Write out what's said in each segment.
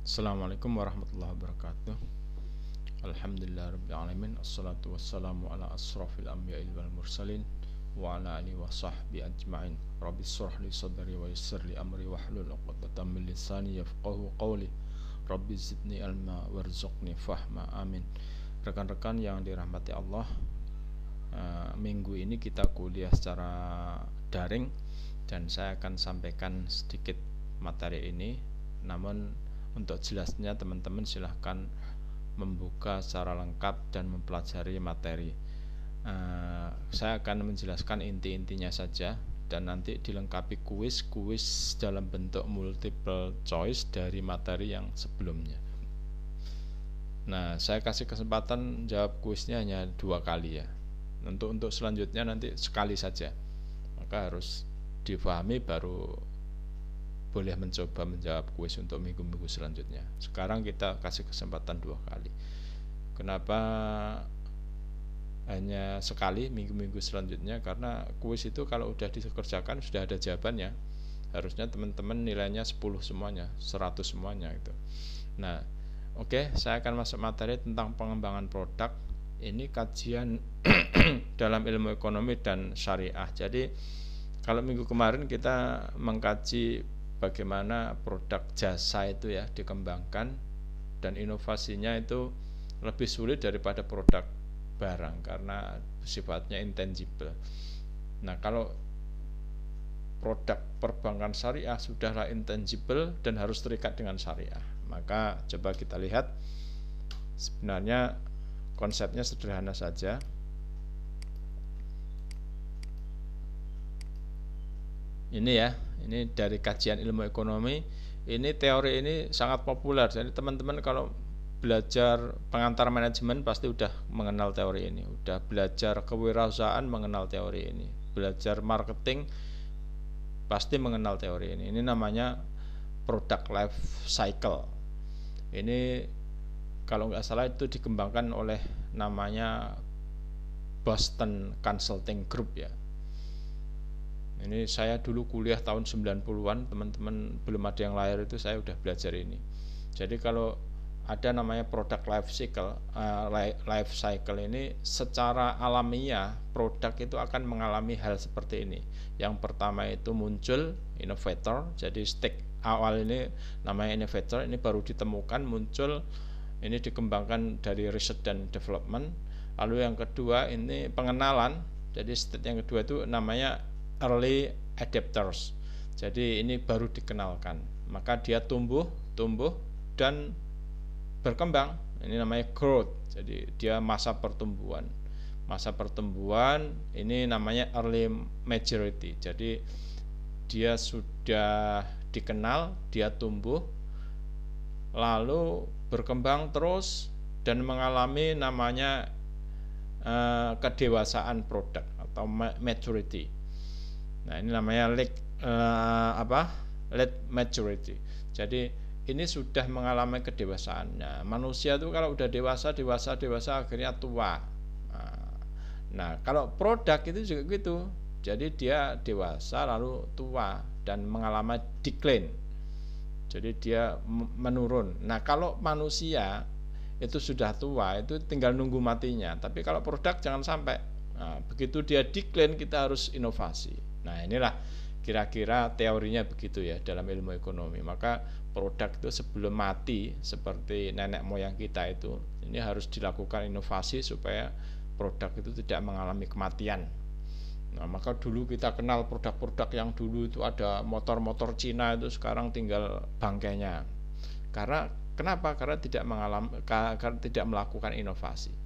Assalamualaikum warahmatullahi wabarakatuh. Alhamdulillah rabbil alamin. Assalatu wassalamu ala asrafil anbiya'i wal mursalin wa ala alihi wa sahbihi ajma'in. Rabbi shrah li sadri wa yassir li amri wahlul 'uqdatam min lisani yafqahu qawli. Rabbi zidni ilma warzuqni fahma. Amin. Rekan-rekan yang dirahmati Allah, minggu ini kita kuliah secara daring dan saya akan sampaikan sedikit materi ini. Namun untuk jelasnya teman-teman silahkan membuka secara lengkap dan mempelajari materi. Saya akan menjelaskan inti-intinya saja dan nanti dilengkapi kuis dalam bentuk multiple choice dari materi yang sebelumnya. Nah, saya kasih kesempatan jawab kuisnya hanya 2 kali ya. Untuk selanjutnya nanti sekali saja. Maka harus difahami baru boleh mencoba menjawab kuis untuk minggu-minggu selanjutnya. Sekarang kita kasih kesempatan 2 kali. Kenapa hanya sekali minggu-minggu selanjutnya? Karena kuis itu kalau udah dikerjakan sudah ada jawabannya. Harusnya teman-teman nilainya 10 semuanya, 100 semuanya gitu. Nah, oke, saya akan masuk materi tentang pengembangan produk. Ini kajian dalam ilmu ekonomi dan syariah. Jadi kalau minggu kemarin kita mengkaji bagaimana produk jasa itu ya dikembangkan dan inovasinya itu lebih sulit daripada produk barang karena sifatnya intangible. Nah, kalau produk perbankan syariah sudahlah intangible dan harus terikat dengan syariah. Maka coba kita lihat, sebenarnya konsepnya sederhana saja. Ini ya, ini dari kajian ilmu ekonomi. Ini teori ini sangat populer. Jadi teman-teman kalau belajar pengantar manajemen pasti udah mengenal teori ini. Udah belajar kewirausahaan mengenal teori ini. Belajar marketing pasti mengenal teori ini. Ini namanya product life cycle. Ini kalau nggak salah itu dikembangkan oleh namanya Boston Consulting Group ya. Ini saya dulu kuliah tahun 90-an, teman-teman belum ada yang lahir itu saya udah belajar ini. Jadi kalau ada namanya product life cycle ini secara alamiah produk itu akan mengalami hal seperti ini. Yang pertama itu muncul innovator, jadi stake awal ini namanya innovator, ini baru ditemukan, muncul, ini dikembangkan dari research dan development. Lalu yang kedua ini pengenalan, jadi stage yang kedua itu namanya early adapters. Jadi ini baru dikenalkan, maka dia tumbuh dan berkembang. Ini namanya growth. Jadi dia masa pertumbuhan. Masa pertumbuhan ini namanya early maturity. Jadi dia sudah dikenal, dia tumbuh, lalu berkembang terus dan mengalami namanya kedewasaan produk atau maturity. Nah, ini namanya late maturity. Jadi ini sudah mengalami kedewasaan. Nah, manusia itu kalau udah dewasa akhirnya tua. Nah, kalau produk itu juga gitu. Jadi dia dewasa lalu tua dan mengalami decline. Jadi dia menurun. Nah, kalau manusia itu sudah tua, itu tinggal nunggu matinya. Tapi kalau produk jangan sampai. Nah, begitu dia decline kita harus inovasi. Nah, inilah kira-kira teorinya begitu ya dalam ilmu ekonomi. Maka produk itu sebelum mati seperti nenek moyang kita itu, ini harus dilakukan inovasi supaya produk itu tidak mengalami kematian. Nah, maka dulu kita kenal produk-produk yang dulu itu ada motor-motor Cina itu sekarang tinggal bangkainya. Kenapa? Karena tidak melakukan inovasi.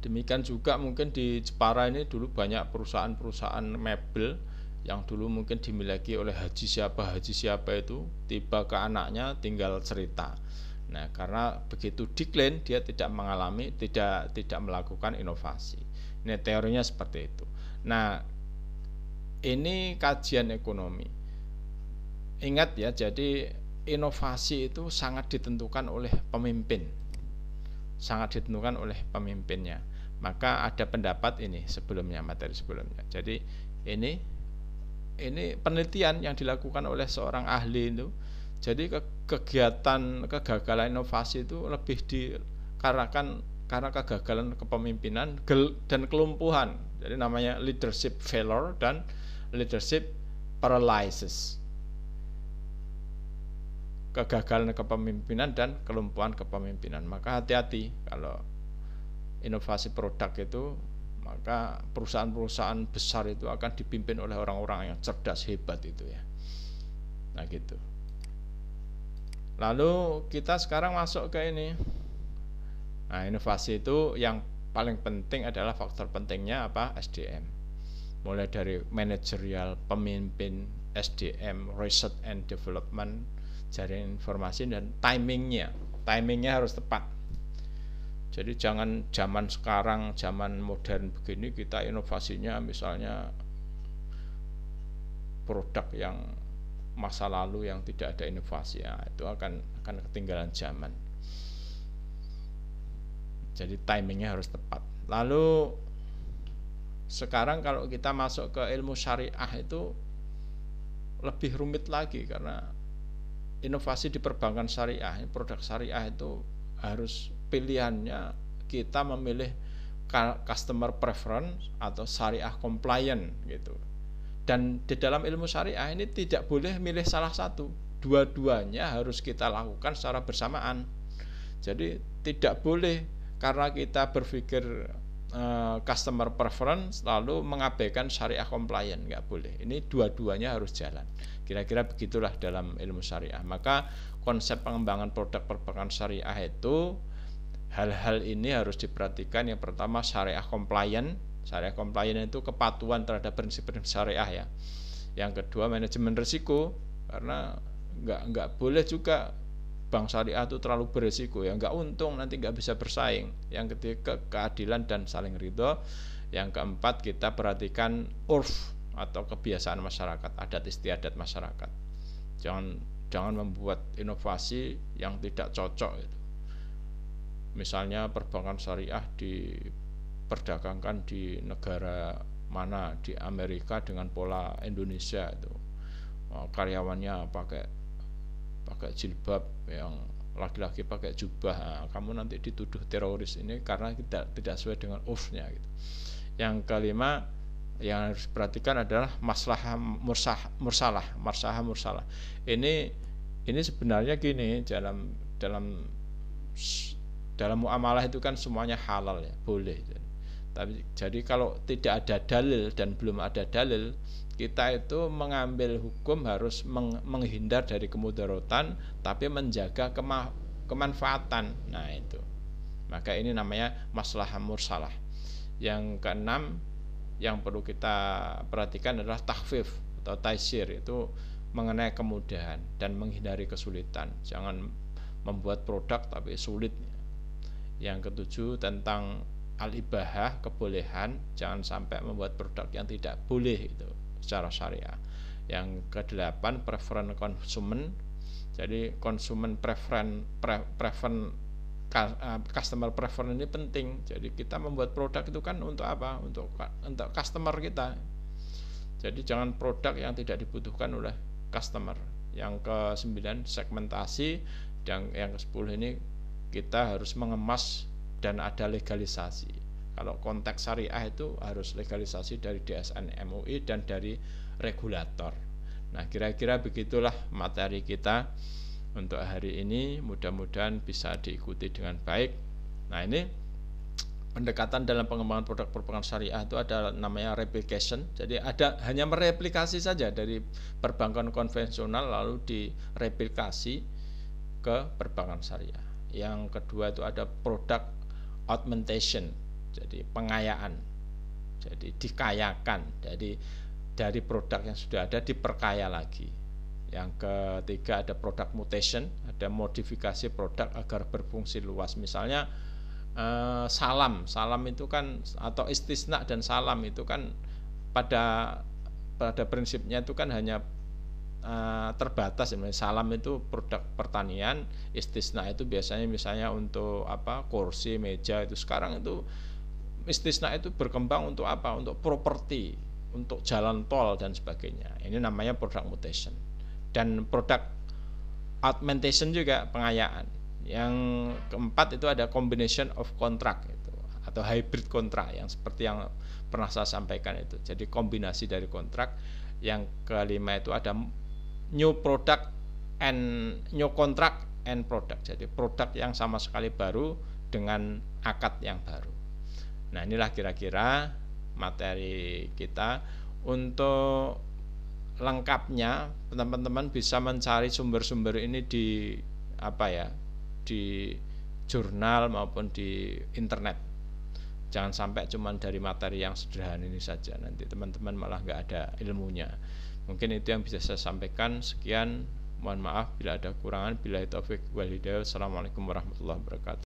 Demikian juga mungkin di Jepara ini dulu banyak perusahaan-perusahaan mebel yang dulu mungkin dimiliki oleh haji siapa itu, tiba ke anaknya tinggal cerita. Nah, karena begitu decline dia tidak melakukan inovasi. Ini teorinya seperti itu. Nah, ini kajian ekonomi. Ingat ya, jadi inovasi itu sangat ditentukan oleh pemimpin. Sangat ditentukan oleh pemimpinnya. Maka ada pendapat ini materi sebelumnya. Jadi ini penelitian yang dilakukan oleh seorang ahli itu. Jadi kegiatan kegagalan inovasi itu lebih dikarenakan karena kegagalan kepemimpinan dan kelumpuhan. Jadi namanya leadership failure dan leadership paralysis. Kegagalan kepemimpinan dan kelumpuhan kepemimpinan. Maka hati-hati kalau inovasi produk itu, maka perusahaan-perusahaan besar itu akan dipimpin oleh orang-orang yang cerdas, hebat itu ya. Nah gitu. Lalu kita sekarang masuk ke ini. Nah, inovasi itu yang paling penting adalah faktor pentingnya apa? SDM. Mulai dari manajerial, pemimpin, SDM, research and development, jaringan informasi, dan timingnya. Timingnya harus tepat. Jadi jangan zaman sekarang, zaman modern begini kita inovasinya misalnya produk yang masa lalu yang tidak ada inovasi, ya, itu akan ketinggalan zaman. Jadi timingnya harus tepat. Lalu sekarang kalau kita masuk ke ilmu syariah itu lebih rumit lagi, karena inovasi di perbankan syariah, produk syariah itu harus pilihannya kita memilih customer preference atau syariah compliant gitu. Dan di dalam ilmu syariah ini tidak boleh milih salah satu, dua-duanya harus kita lakukan secara bersamaan. Jadi tidak boleh karena kita berpikir customer preference lalu mengabaikan syariah compliant, nggak boleh. Ini dua-duanya harus jalan. Kira-kira begitulah dalam ilmu syariah. Maka konsep pengembangan produk perbankan syariah itu hal-hal ini harus diperhatikan. Yang pertama syariah compliant. Syariah compliant itu kepatuhan terhadap prinsip-prinsip syariah ya. Yang kedua manajemen risiko, karena nggak boleh juga bank syariah itu terlalu berisiko ya, nggak untung, nanti nggak bisa bersaing. Yang ketiga keadilan dan saling ridho. Yang keempat kita perhatikan urf atau kebiasaan masyarakat, adat istiadat masyarakat. Jangan membuat inovasi yang tidak cocok gitu. Misalnya perbankan syariah diperdagangkan di negara mana, di Amerika dengan pola Indonesia itu, karyawannya pakai jilbab, yang laki-laki pakai jubah. Nah, kamu nanti dituduh teroris ini karena tidak sesuai dengan urfnya gitu. Yang kelima yang harus diperhatikan adalah maslahah mursalah. Ini sebenarnya gini, dalam muamalah itu kan semuanya halal ya, boleh. Tapi jadi kalau tidak ada dalil dan belum ada dalil, kita itu mengambil hukum harus menghindar dari kemudaratan tapi menjaga kemanfaatan. Nah itu. Maka ini namanya maslahah mursalah. Yang keenam yang perlu kita perhatikan adalah takhfif atau taisir, itu mengenai kemudahan dan menghindari kesulitan. Jangan membuat produk tapi sulit. Yang ketujuh tentang al-ibahah, kebolehan, jangan sampai membuat produk yang tidak boleh itu secara syariah. Yang kedelapan preference konsumen. Jadi konsumen customer preference ini penting. Jadi kita membuat produk itu kan untuk apa? Untuk customer kita. Jadi jangan produk yang tidak dibutuhkan oleh customer. Yang ke-9 segmentasi, dan yang ke-10 ini kita harus mengemas dan ada legalisasi. Kalau konteks syariah itu harus legalisasi dari DSN MUI dan dari regulator. Nah, kira-kira begitulah materi kita untuk hari ini. Mudah-mudahan bisa diikuti dengan baik. Nah, ini pendekatan dalam pengembangan produk perbankan syariah itu ada namanya replication. Jadi hanya mereplikasi saja dari perbankan konvensional lalu direplikasi ke perbankan syariah. Yang kedua itu ada product augmentation, jadi pengayaan, jadi dikayakan, jadi dari produk yang sudah ada diperkaya lagi. Yang ketiga ada product mutation, ada modifikasi produk agar berfungsi luas. Misalnya salam itu kan, atau istisna dan salam itu kan pada prinsipnya itu kan hanya terbatas. Salam itu produk pertanian, istisna itu biasanya misalnya untuk kursi, meja. Itu sekarang itu istisna itu berkembang untuk apa? Untuk properti, untuk jalan tol dan sebagainya. Ini namanya product mutation. Dan product augmentation juga pengayaan. Yang keempat itu ada combination of contract itu, atau hybrid kontrak yang seperti yang pernah saya sampaikan itu. Jadi kombinasi dari kontrak. Yang kelima itu ada new product and new contract and product. Jadi produk yang sama sekali baru dengan akad yang baru. Nah, inilah kira-kira materi kita. Untuk lengkapnya teman-teman bisa mencari sumber-sumber ini di di jurnal maupun di internet. Jangan sampai cuma dari materi yang sederhana ini saja, nanti teman-teman malah nggak ada ilmunya. Mungkin itu yang bisa saya sampaikan. Sekian, mohon maaf bila ada kurangan. Billahi taufik wal hidayah. Assalamualaikum warahmatullahi wabarakatuh.